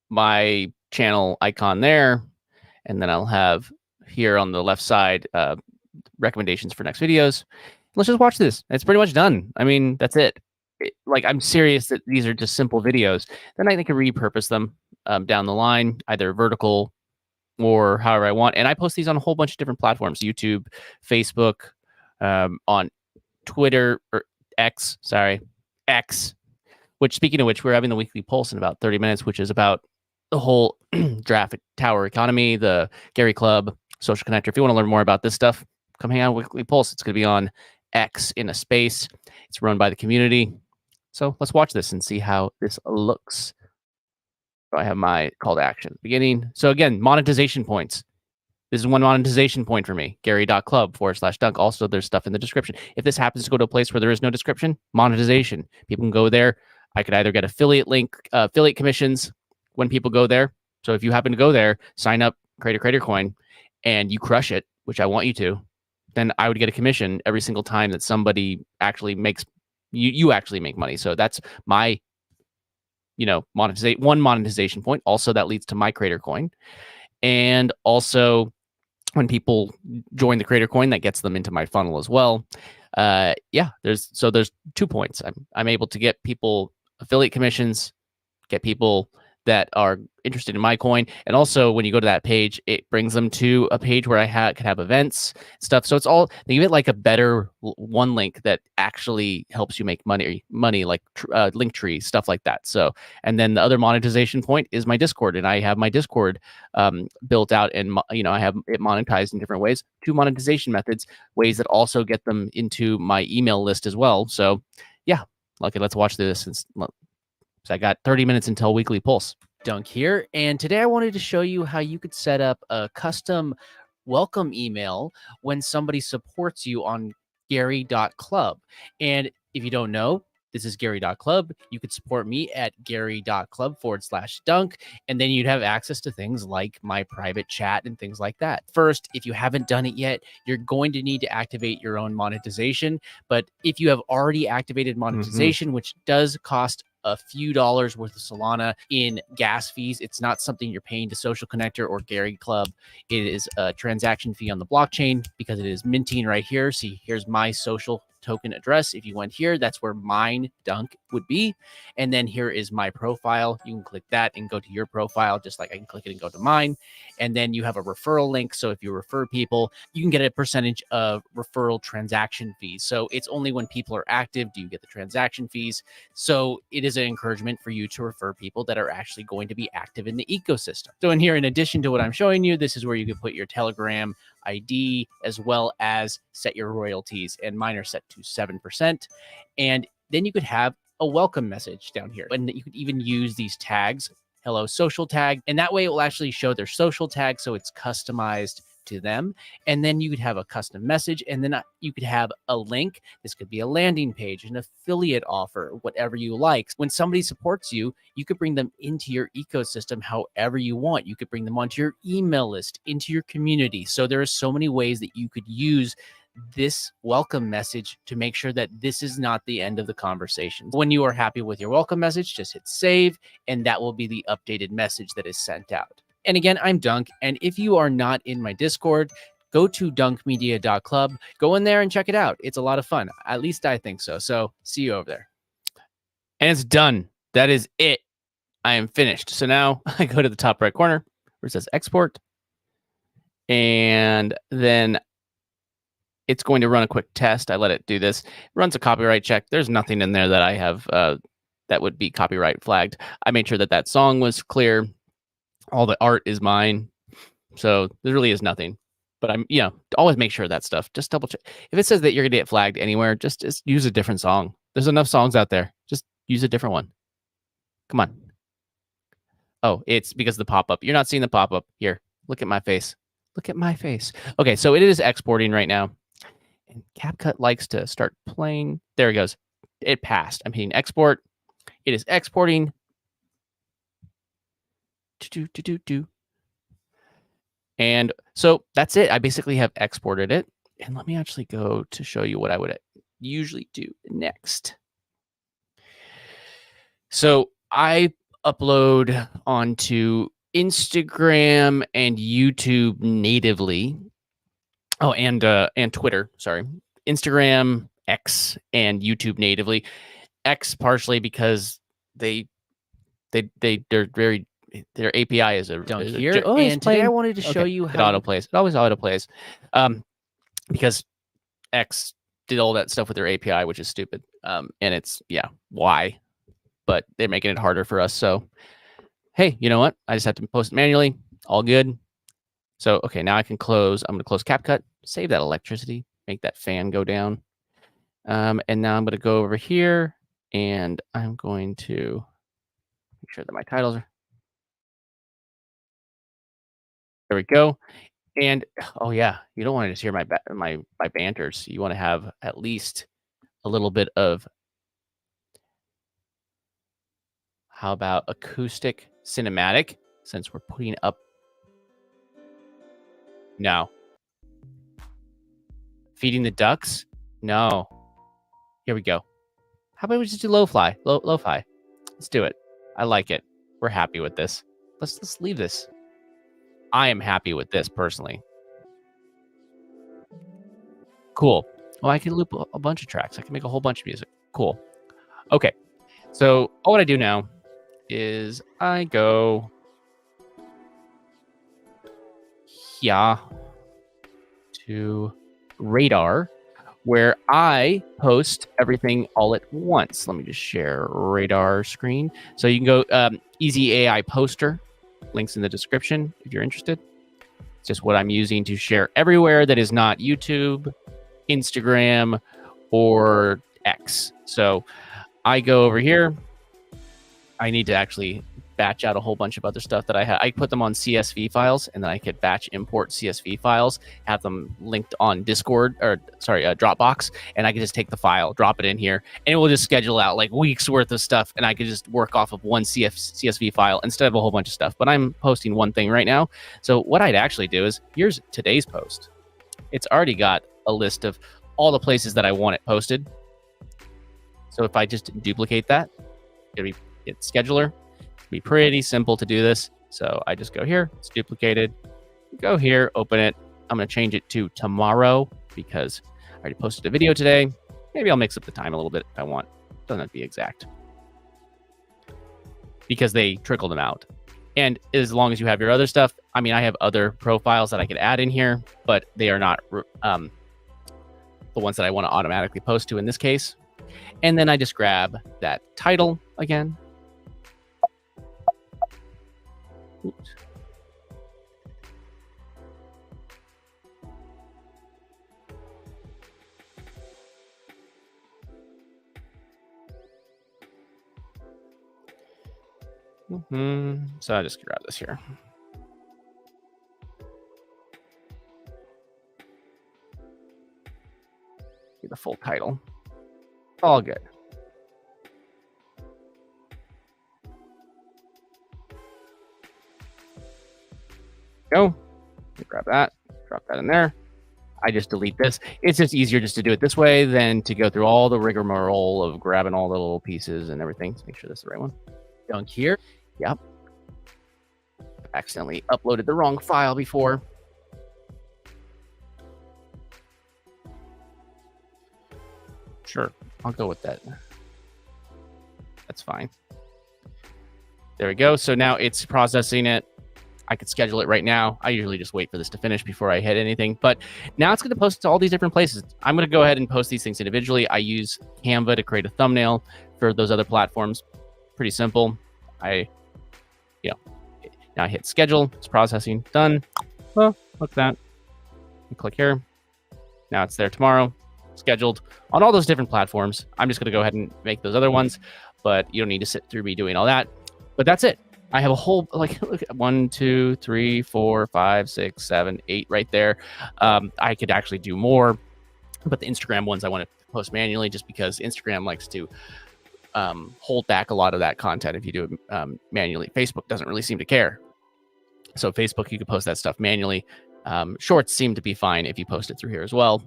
my channel icon there. And then I'll have here on the left side, recommendations for next videos. Let's just watch this. It's pretty much done. I mean, that's it. Like, I'm serious that these are just simple videos. Then I can repurpose them down the line, either vertical or however I want. And I post these on a whole bunch of different platforms, YouTube, Facebook, on Twitter, or X, which, speaking of which, we're having the weekly pulse in about 30 minutes, which is about the whole draft tower economy, the Gary Club, Social Connector. If you want to learn more about this stuff, come hang out with Weekly Pulse. It's going to be on X in a space. It's run by the community. So let's watch this and see how this looks. So I have my call to action at the beginning. So again, monetization points. This is one monetization point for me, gary.club/dunk. Also, there's stuff in the description. If this happens to go to a place where there is no description, monetization. People can go there. I could either get affiliate commissions when people go there. So if you happen to go there, sign up, create a creator coin, and you crush it, which I want you to, then I would get a commission every single time that somebody actually makes, you actually make money. So that's my, one monetization point. Also, that leads to my creator coin. And also, when people join the creator coin, that gets them into my funnel as well. Yeah, there's 2 points. I'm able to get people affiliate commissions, get people that are interested in my coin. And also when you go to that page, it brings them to a page where I can have events, stuff. So it's all, they give it like a better one link that actually helps you make money like Linktree, stuff like that. So, and then the other monetization point is my Discord, and I have my Discord built out, and I have it monetized in different ways. 2 monetization methods, ways that also get them into my email list as well. So yeah, okay, let's watch this. So I got 30 minutes until weekly pulse. Dunk here, and today I wanted to show you how you could set up a custom welcome email when somebody supports you on Gary.club. And if you don't know, this is Gary.club. You could support me at Gary.club/dunk, and then you'd have access to things like my private chat and things like that. First, if you haven't done it yet, you're going to need to activate your own monetization. But if you have already activated monetization, which does cost a few dollars worth of Solana in gas fees, it's not something you're paying to Social Connector or Gary Club. It is a transaction fee on the blockchain because it is minting right here. See, here's my social token address. If you went here, that's where mine Dunk would be. And then here is my profile. You can click that and go to your profile, just like I can click it and go to mine. And then you have a referral link. So if you refer people, you can get a percentage of referral transaction fees. So it's only when people are active do you get the transaction fees. So it is an encouragement for you to refer people that are actually going to be active in the ecosystem. So in here, in addition to what I'm showing you, this is where you can put your Telegram ID as well as set your royalties, and mine are set to 7%. And then you could have a welcome message down here, and you could even use these tags, hello social tag, and that way it will actually show their social tag, so it's customized to them. And then you could have a custom message, and then you could have a link. This could be a landing page, an affiliate offer, whatever you like. When somebody supports you, you could bring them into your ecosystem however you want. You could bring them onto your email list, into your community. So there are so many ways that you could use this welcome message to make sure that this is not the end of the conversation. When you are happy with your welcome message, just hit save, and that will be the updated message that is sent out. And again, I'm Dunk, and if you are not in my Discord, go to dunkmedia.club, go in there and check it out. It's a lot of fun. At least I think so. So see you over there. And it's done. That is it. I am finished. So now I go to the top right corner where it says export, and then it's going to run a quick test. I let it do this. It runs a copyright check. There's nothing in there that I have that would be copyright flagged. I made sure that that song was clear. All the art is mine. So there really is nothing. But I'm, always make sure of that stuff. Just double check. If it says that you're going to get flagged anywhere, just use a different song. There's enough songs out there. Just use a different one. Come on. Oh, it's because of the pop-up. You're not seeing the pop-up. Here, look at my face. Look at my face. Okay, so it is exporting right now. And CapCut likes to start playing. There it goes. It passed. I'm hitting export. It is exporting. And so that's it. I basically have exported it. And let me actually go to show you what I would usually do next. So I upload onto Instagram and YouTube natively. Oh, and Twitter, sorry. Instagram, X, and YouTube natively. X partially because they're very, their API is a here. Oh, and today I wanted to show you how it autoplays. It always autoplays. Because X did all that stuff with their API, which is stupid. And it's why? But they're making it harder for us. So hey, you know what? I just have to post it manually. All good. So okay, now I can close. I'm going to close CapCut, save that electricity, make that fan go down. And now I'm going to go over here, and I'm going to make sure that my titles are. There we go. And oh yeah, you don't want to just hear my banters. You want to have at least a little bit of, how about acoustic cinematic, since we're putting up. No. Feeding the ducks? No. Here we go. How about we just do lo-fi? Lo-fi. Let's do it. I like it. We're happy with this. Let's leave this. I am happy with this personally. Cool. Well, I can loop a bunch of tracks. I can make a whole bunch of music. Cool. Okay. So all what I do now is I go here to Radar, where I post everything all at once. Let me just share Radar screen. So you can go Easy AI Poster, links in the description if you're interested. It's just what I'm using to share everywhere that is not YouTube, Instagram, or X. So I go over here. I need to actually batch out a whole bunch of other stuff that I have. I put them on CSV files, and then I could batch import CSV files, have them linked on Discord, or sorry, Dropbox, and I could just take the file, drop it in here, and it will just schedule out like weeks worth of stuff, and I could just work off of one CSV file instead of a whole bunch of stuff. But I'm posting one thing right now. So what I'd actually do is, here's today's post. It's already got a list of all the places that I want it posted. So if I just duplicate that, it'll be hit scheduler. It'll be pretty simple to do this. So I just go here, it's duplicated, go here, open it. I'm going to change it to tomorrow because I already posted a video today. Maybe I'll mix up the time a little bit if I want. Doesn't have to be exact because they trickle them out. And as long as you have your other stuff, I mean, I have other profiles that I could add in here, but they are not the ones that I want to automatically post to in this case. And then I just grab that title again. Oops. So I just grab this here. Get the full title. All good. Go. Grab that. Drop that in there. I just delete this. It's just easier just to do it this way than to go through all the rigmarole of grabbing all the little pieces and everything. Let's make sure this is the right one. Down here. Yep. Accidentally uploaded the wrong file before. Sure, I'll go with that. That's fine. There we go. So now it's processing it. I could schedule it right now. I usually just wait for this to finish before I hit anything. But now it's going to post to all these different places. I'm going to go ahead and post these things individually. I use Canva to create a thumbnail for those other platforms. Pretty simple. Now I hit schedule. It's processing. Done. Well, look at that. And click here. Now it's there tomorrow. Scheduled on all those different platforms. I'm just going to go ahead and make those other ones, but you don't need to sit through me doing all that. But that's it. I have a whole, like, look at 1, 2, 3, 4, 5, 6, 7, 8 right there. I could actually do more, but the Instagram ones I want to post manually just because Instagram likes to hold back a lot of that content if you do it manually. Facebook doesn't really seem to care. So Facebook, you can post that stuff manually. Shorts seem to be fine if you post it through here as well.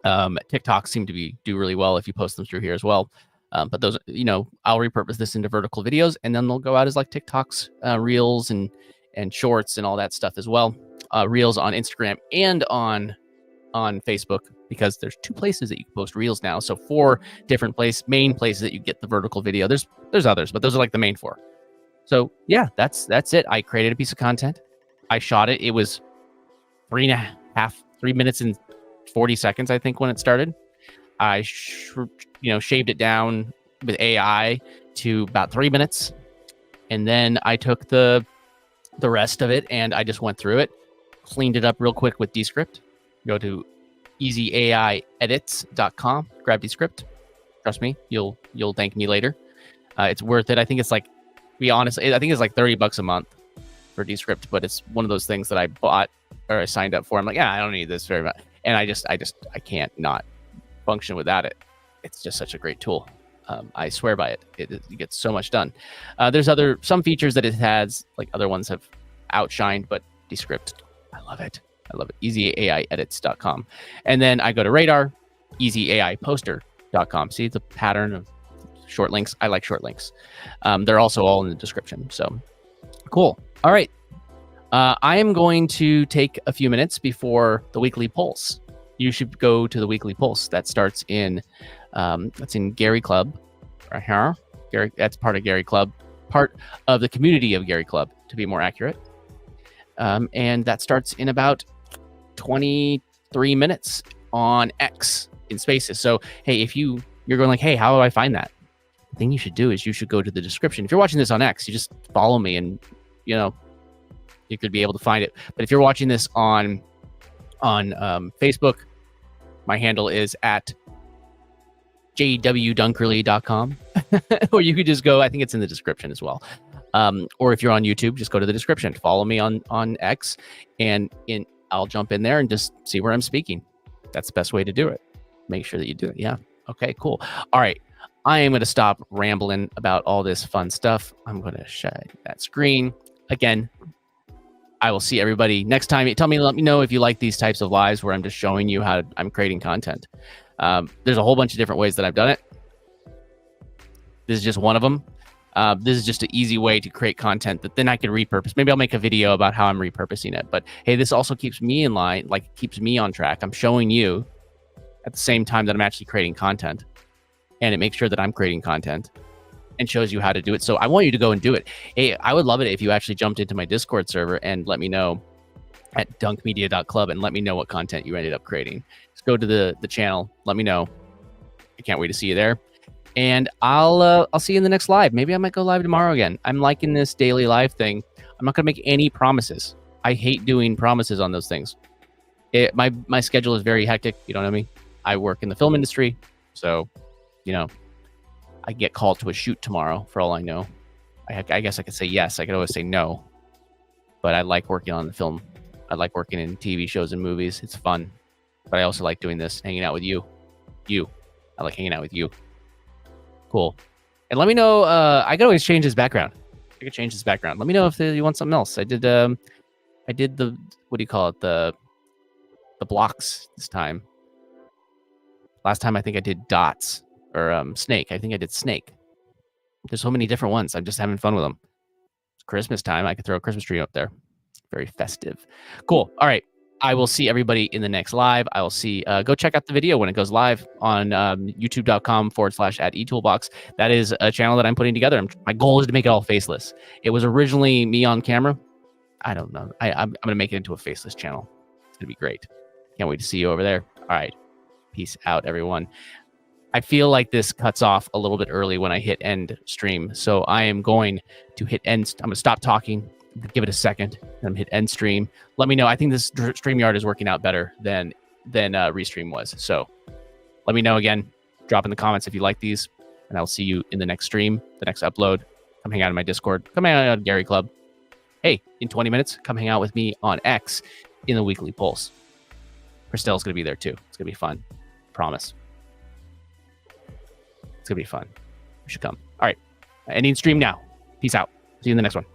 TikToks seem to do really well if you post them through here as well. But those, I'll repurpose this into vertical videos, and then they'll go out as like TikToks, Reels, and Shorts and all that stuff as well. Reels on Instagram and on Facebook, because there's 2 places that you can post Reels now. So 4 different main places that you get the vertical video. There's others, but those are like the main 4. So yeah, that's it. I created a piece of content. I shot it. It was 3 minutes and 40 seconds, I think, when it started. I shaved it down with AI to about 3 minutes, and then I took the rest of it and I just went through it, cleaned it up real quick with DESCRIPT. Go to easyaedits.com, grab DESCRIPT. Trust me, you'll thank me later. It's worth it. I think it's like, to be honest, I think it's like $30 a month for DESCRIPT, but it's one of those things that I bought or I signed up for. I'm like, yeah, I don't need this very much, and I can't not function without it. It's just such a great tool. I swear by it. It gets so much done. There's some features that it has, like other ones have outshined, but DESCRIPT, I love it. I love it. easyaedits.com. And then I go to Radar, easyaIposter.com. See the pattern of short links. I like short links. They're also all in the description. So cool. All right. I am going to take a few minutes before the weekly pulse. You should go to the weekly pulse. That starts in, that's in Gary Club right here. Gary, that's part of Gary Club, part of the community of Gary Club, to be more accurate. And that starts in about 23 minutes on X in Spaces. So, hey, if you're going like, hey, how do I find that? The thing you should do is you should go to the description. If you're watching this on X, you just follow me and, you could be able to find it. But if you're watching this on Facebook, my handle is at jwdunkerly.com. Or you could just go, I think it's in the description as well. Or if you're on YouTube, just go to the description. Follow me on X, and I'll jump in there and just see where I'm speaking. That's the best way to do it. Make sure that you do it. Yeah. Okay, cool. All right. I am going to stop rambling about all this fun stuff. I'm going to share that screen. Again, I will see everybody next time. Let me know if you like these types of lives where I'm just showing you how I'm creating content. There's a whole bunch of different ways that I've done it. This is just one of them. This is just an easy way to create content that then I can repurpose. Maybe I'll make a video about how I'm repurposing it. But hey, this also keeps me in line, like keeps me on track. I'm showing you at the same time that I'm actually creating content, and it makes sure that I'm creating content and shows you how to do it. So I want you to go and do it. Hey, I would love it if you actually jumped into my Discord server and let me know at dunkmedia.club and let me know what content you ended up creating. Just go to the channel. Let me know. I can't wait to see you there. And I'll see you in the next live. Maybe I might go live tomorrow again. I'm liking this daily live thing. I'm not going to make any promises. I hate doing promises on those things. My schedule is very hectic. You don't know me. I work in the film industry. So, I get called to a shoot tomorrow for all I know. I guess I could say yes. I could always say no. But I like working on the film. I like working in TV shows and movies. It's fun. But I also like doing this, hanging out with you. I like hanging out with you. Cool. And let me know. I could always change his background. I could change his background. Let me know if you want something else. I did the what do you call it? The blocks this time. Last time I think I did dots or snake. I think I did snake. There's so many different ones. I'm just having fun with them. It's Christmas time. I could throw a Christmas tree up there. Very festive. Cool. All right. I will see everybody in the next live. I will see, go check out the video when it goes live on youtube.com/@etoolbox. That is a channel that I'm putting together. My goal is to make it all faceless. It was originally me on camera. I don't know. I'm going to make it into a faceless channel. It's going to be great. Can't wait to see you over there. All right. Peace out, everyone. I feel like this cuts off a little bit early when I hit end stream. So I am going to hit end. I'm going to stop talking. Give it a second. And hit end stream. Let me know. I think this StreamYard is working out better than Restream was. So let me know again. Drop in the comments if you like these, and I'll see you in the next stream, the next upload. Come hang out in my Discord. Come hang out on Gary Club. Hey, in 20 minutes, come hang out with me on X in the Weekly Pulse. Christelle's going to be there too. It's going to be fun. Promise. It's going to be fun. You should come. All right. Ending stream now. Peace out. See you in the next one.